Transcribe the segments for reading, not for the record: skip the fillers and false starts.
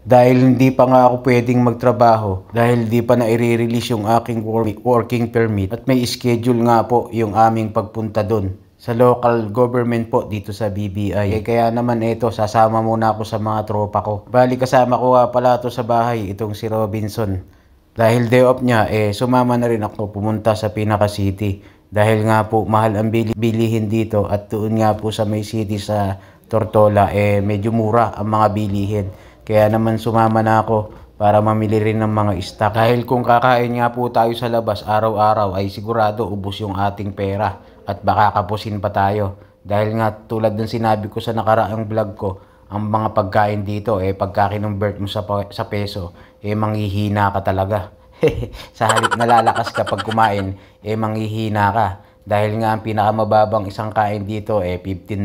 Dahil hindi pa nga ako pwedeng magtrabaho dahil di pa na i-release yung aking working permit at may schedule nga po yung aming pagpunta doon sa local government po dito sa BBI. Kaya naman ito, sasama muna ako sa mga tropa ko. Bali kasama ko nga pala to sa bahay, itong si Robinson. Dahil day off niya, sumama na rin ako pumunta sa Pinaka City. Dahil nga po mahal ang bilihin dito at doon nga po sa may city sa Tortola, medyo mura ang mga bilihin. Kaya naman sumama na ako para mamili rin ng mga stock. Dahil kung kakain nga po tayo sa labas araw-araw ay sigurado ubos yung ating pera at baka kapusin pa tayo. Dahil nga tulad ng sinabi ko sa nakaraang vlog ko, ang mga pagkain dito pagka kinonvert mo sa peso manghihina ka talaga. Sa halip na lalakas ka pag kumain manghihina ka. Dahil nga ang pinakamababang isang kain dito $15.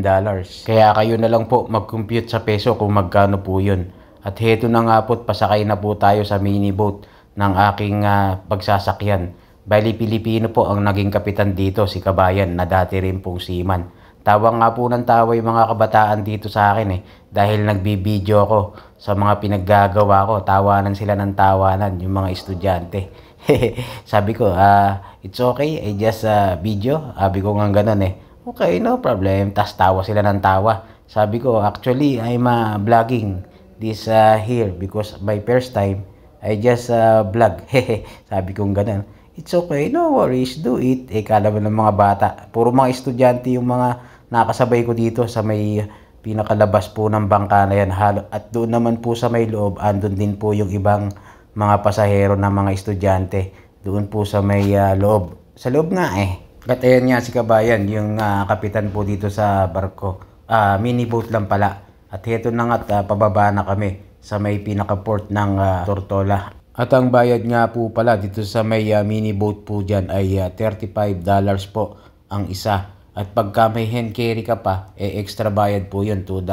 Kaya kayo na lang po mag-compute sa peso kung magkano po yun. At heto na nga po, pasakay na po tayo sa mini boat ng aking pagsasakyan. Bali Pilipino po ang naging kapitan dito, si Kabayan, na dati rin pong seaman. Tawa nga po ng tawa yung mga kabataan dito sa akin dahil nagbibideo ko sa mga pinaggagawa ko. Tawanan sila ng tawanan yung mga estudyante. Sabi ko, it's okay, I just video. Sabi ko nga ganun okay, no problem. Tas tawa sila ng tawa. Sabi ko, actually, I'm vlogging this here because my first time I just vlog. Sabi kong ganun. It's okay, no worries, do it. Kala mo ng mga bata. Puro mga estudyante yung mga nakasabay ko dito sa may pinakalabas po ng bangka na yan. At doon naman po sa may loob, andun din po yung ibang mga pasahero na mga estudyante. Doon po sa may loob. Sa loob nga At ayan nga si Kabayan, yung kapitan po dito sa barko. Mini boat lang pala. At heto na nga pababa na kami sa may pinaka-port ng Tortola. At ang bayad nga po pala dito sa may mini boat po dyan ay $35 po ang isa. At pagka may hand carry ka pa, extra bayad po yun, $2.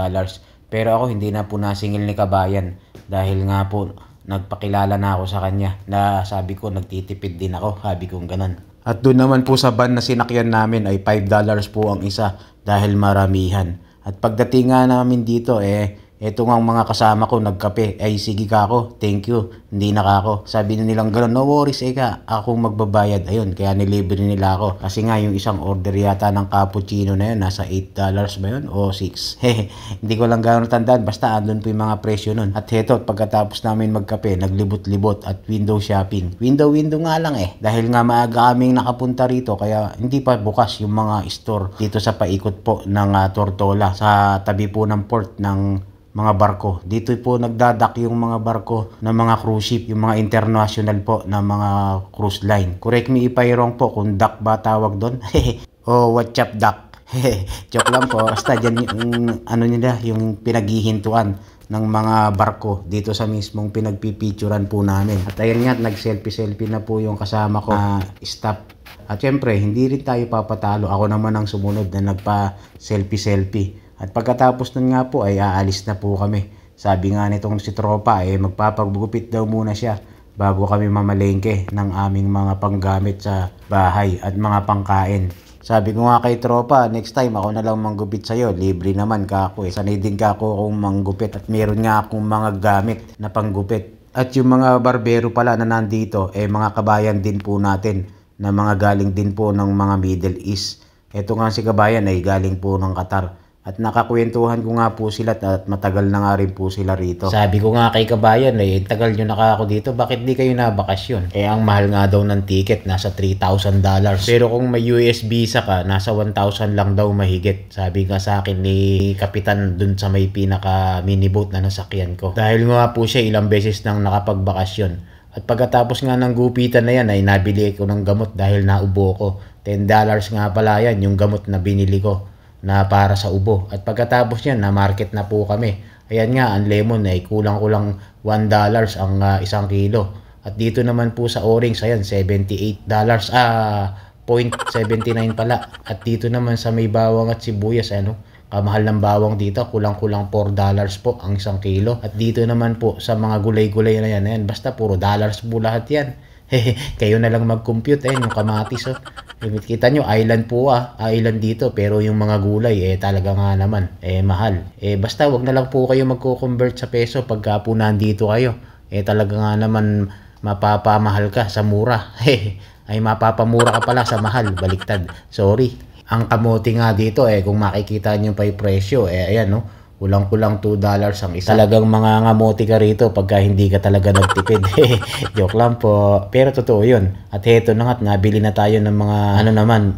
Pero ako hindi na po nasingil ni Kabayan dahil nga po nagpakilala na ako sa kanya na sabi ko nagtitipid din ako, sabi kong ganun. At doon naman po sa van na sinakyan namin ay $5 po ang isa dahil maramihan. At pagdating nga namin dito eto nga mga kasama ko nagkape. Sige ka ako, thank you, hindi na ka ako. Sabi na nilang gano'n, no worries ka, akong magbabayad. Ayun, kaya nilibre nila ako. Kasi nga yung isang order yata ng cappuccino na yun, nasa $8 ba yun o 6? Hindi ko lang gano'n tandaan, basta andun po yung mga presyo nun. At heto, pagkatapos namin magkape, naglibot-libot at window shopping. Window nga lang dahil nga maaga kaming nakapunta rito, kaya hindi pa bukas yung mga store dito sa paikot po ng Tortola, sa tabi po ng port ng mga barko. Dito po nagdadak yung mga barko ng mga cruise ship, yung mga international po na mga cruise line. Correct me if I wrong po kung duck ba tawag doon. O what's up duck? Joke lang po. Basta dyan yung nila, yung pinaghihintuan ng mga barko dito sa mismong pinagpipicturan po namin. At ayun nga, nag-selfie na po yung kasama ko staff. At syempre, hindi rin tayo papatalo. Ako naman ang sumunod na nagpa-selfie. At pagkatapos nun nga po ay aalis na po kami. Sabi nga nitong si tropa magpapagugupit daw muna siya bago kami mamalengke ng aming mga panggamit sa bahay at mga pangkain. Sabi ko nga kay tropa, next time ako na lang manggupit sa'yo. Libre naman ka ako Sanay din ka ako kung manggupit at meron nga akong mga gamit na panggupit. At yung mga barbero pala na nandito mga kabayan din po natin na mga galing din po ng mga Middle East. Ito nga si Kabayan ay galing po ng Qatar. At nakakwentuhan ko nga po sila at matagal na nga rin po sila rito. Sabi ko nga kay Kabayan tagal nyo na ako dito, bakit di kayo nabakasyon? Ang mahal nga daw ng ticket, nasa $3,000. Pero kung may US visa ka, nasa 1,000 lang daw mahigit. Sabi nga sa akin ni Kapitan dun sa may pinaka mini boat na nasakyan ko. Dahil nga po siya ilang beses nang nakapagbakasyon. At pagkatapos nga ng gupitan na yan ay nabili ko ng gamot dahil naubo ko. $10 nga pala yan yung gamot na binili ko na para sa ubo. At pagkatapos yan, na market na po kami. Ayan nga, ang lemon kulang-kulang $1 ang 1 kilo. At dito naman po sa orange, ayan, $78. 0.79 pala. At dito naman sa may bawang at sibuyas, kamahal ng bawang dito, kulang-kulang $4 po ang 1 kilo. At dito naman po sa mga gulay-gulay na yan, basta puro dollars po lahat yan. Kayo na lang mag-compute yung kamatis Kita nyo, island po island dito, pero yung mga gulay talaga nga naman mahal. Basta wag na lang po kayo magko-convert sa peso pagka po nandito kayo. Talaga nga naman mapapamahal ka sa mura. Ay mapapamura ka pala sa mahal, baliktad. Sorry. Ang kamote nga dito kung makikita nyo pa yung presyo, ayan kulang-kulang $2 ang isa. Talagang mga ngamote ka rito pagka hindi ka talaga nagtipid. Joke lang po. Pero totoo yun. At heto na nga't nabili na tayo ng mga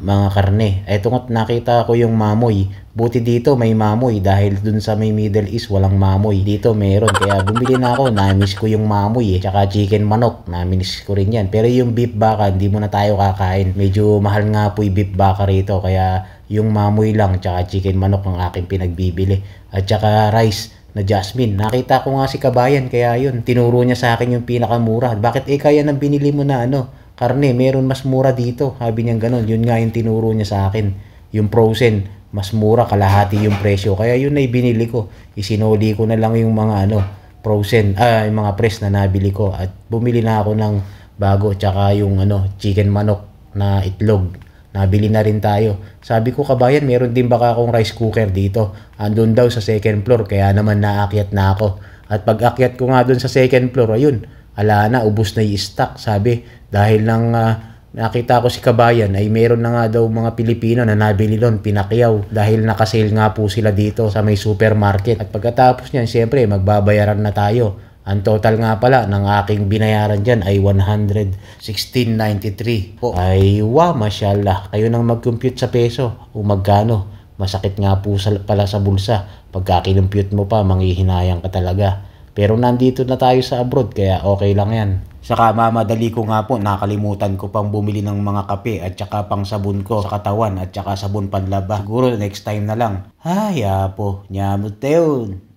mga karne. Eto nga't nakita ko yung mamoy. Buti dito may mamoy dahil dun sa may Middle East walang mamoy. Dito meron. Kaya bumili na ako. Namiss ko yung mamoy Tsaka chicken manok. Namiss ko rin yan. Pero yung beef baka hindi mo na tayo kakain. Medyo mahal nga po yung beef baka rito. Kaya yung mamoy lang tsaka chicken manok ang aking pinagbibili. At tsaka rice na jasmine. Nakita ko nga si Kabayan kaya yun. Tinuro niya sa akin yung pinakamura. Bakit kaya nang binili mo na karne? Meron mas mura dito. Sabi niya ganun. Yun nga yung tinuro niya sa akin. Yung frozen, mas mura, kalahati yung presyo. Kaya yun na binili ko. Isinuli ko na lang yung mga frozen, yung mga press na nabili ko. At bumili na ako ng bago. Tsaka yung chicken manok na itlog. Nabili na rin tayo. Sabi ko, Kabayan, meron din baka akong rice cooker dito. Andun daw sa second floor, kaya naman naakyat na ako. At pag akyat ko nga dun sa second floor, ayun, ala na, ubos na yung stock. Sabi, dahil lang nakita ko si Kabayan, ay meron na nga daw mga Pilipino na nabili doon, pinakyaw. Dahil nakasale nga po sila dito sa may supermarket. At pagkatapos niyan, siyempre, magbabayaran na tayo. Ang total nga pala ng aking binayaran dyan ay 116.93 po. Ay mashallah. Kayo nang mag-compute sa peso o magkano. Masakit nga po pala sa bulsa. Pagka kinumpute mo pa, manghihinayang ka talaga. Pero nandito na tayo sa abroad, kaya okay lang yan. Saka mamadali ko nga po, nakalimutan ko pang bumili ng mga kape at saka pang sabon ko sa katawan at saka sabon panlaba. Siguro next time na lang. Ay, po, nyamut teon.